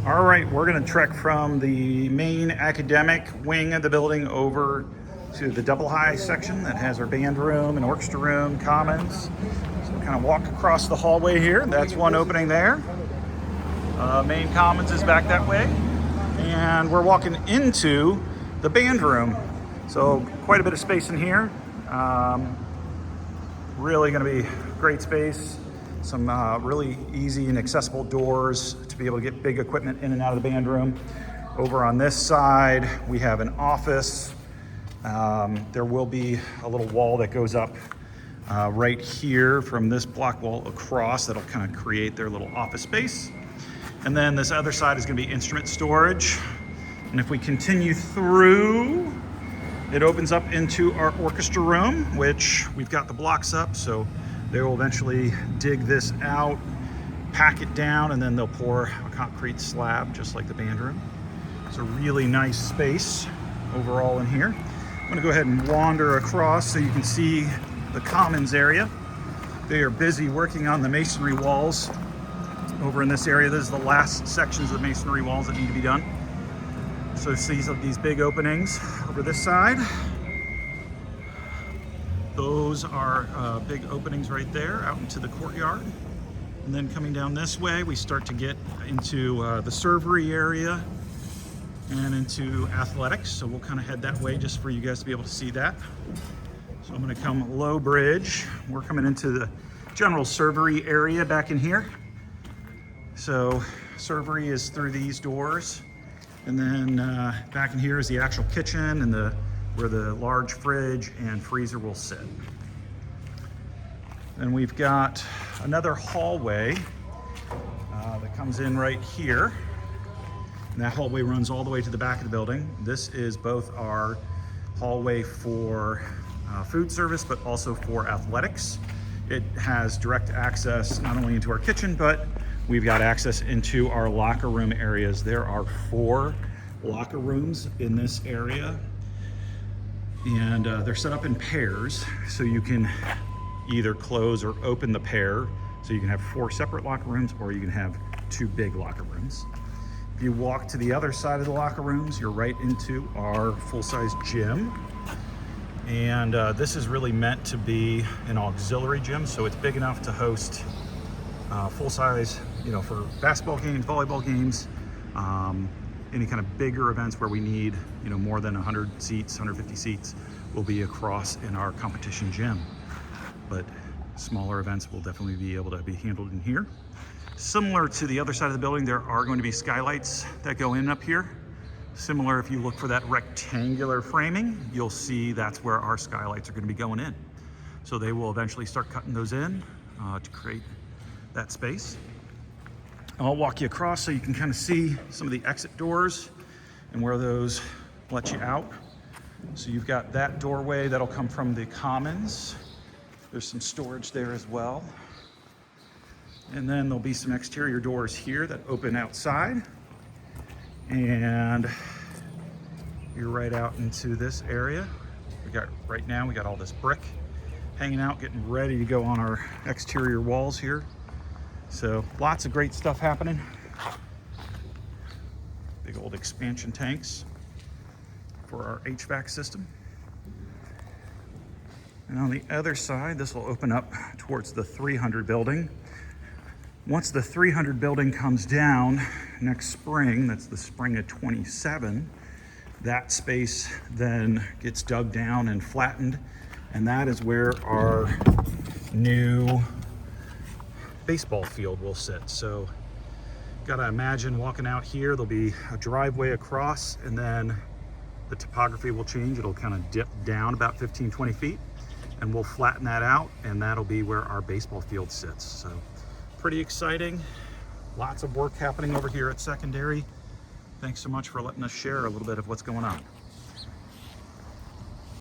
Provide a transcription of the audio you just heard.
All right, we're going to trek from the main academic wing of the building over to the double high section that has our band room and orchestra room, commons. So we kind of walk across the hallway here. That's one opening there. Main commons is back that way. And we're walking into the band room. So quite a bit of space in here. Really going to be great space. Some really easy and accessible doors to be able to get big equipment in and out of the band room. Over on this side, we have an office. There will be a little wall that goes up right here from this block wall across that'll kind of create their little office space. And then this other side is going to be instrument storage. And if we continue through, it opens up into our orchestra room, which we've got the blocks up, so they will eventually dig this out, pack it down, and then they'll pour a concrete slab just like the band room. It's a really nice space overall in here. I'm gonna go ahead and wander across so you can see the commons area. They are busy working on the masonry walls over in this area. This is the last sections of the masonry walls that need to be done. So see these big openings over this side. Those are big openings right there out into the courtyard. And then coming down this way, we start to get into the servery area and into athletics. So we'll kind of head that way just for you guys to be able to see that. So I'm gonna come low bridge. We're coming into the general servery area back in here. So servery is through these doors. And then back in here is the actual kitchen and where the large fridge and freezer will sit. Then we've got another hallway that comes in right here. And that hallway runs all the way to the back of the building. This is both our hallway for food service, but also for athletics. It has direct access not only into our kitchen, but we've got access into our locker room areas. There are 4 locker rooms in this area. And they're set up in pairs, so you can either close or open the pair. So you can have 4 separate locker rooms, or you can have 2 big locker rooms. If you walk to the other side of the locker rooms, you're right into our full-size gym. And this is really meant to be an auxiliary gym, so it's big enough to host full-size, for basketball games, volleyball games, any kind of bigger events where we need, more than 100 seats, 150 seats will be across in our competition gym. But smaller events will definitely be able to be handled in here. Similar to the other side of the building, there are going to be skylights that go in up here. Similar, if you look for that rectangular framing, you'll see that's where our skylights are going to be going in. So they will eventually start cutting those in to create that space. I'll walk you across so you can kind of see some of the exit doors and where those let you out. So you've got that doorway that'll come from the commons. There's some storage there as well. And then there'll be some exterior doors here that open outside. And you're right out into this area. Right now we got all this brick hanging out, getting ready to go on our exterior walls here. So lots of great stuff happening. Big old expansion tanks for our HVAC system. And on the other side, this will open up towards the 300 building. Once the 300 building comes down next spring, that's the spring of 27, that space then gets dug down and flattened. And that is where our new baseball field will sit. So gotta imagine walking out here, there'll be a driveway across, and then the topography will change. It'll kind of dip down about 15-20 feet, and we'll flatten that out, and that'll be where our baseball field sits. So pretty exciting. Lots of work happening over here at Secondary. Thanks so much for letting us share a little bit of what's going on.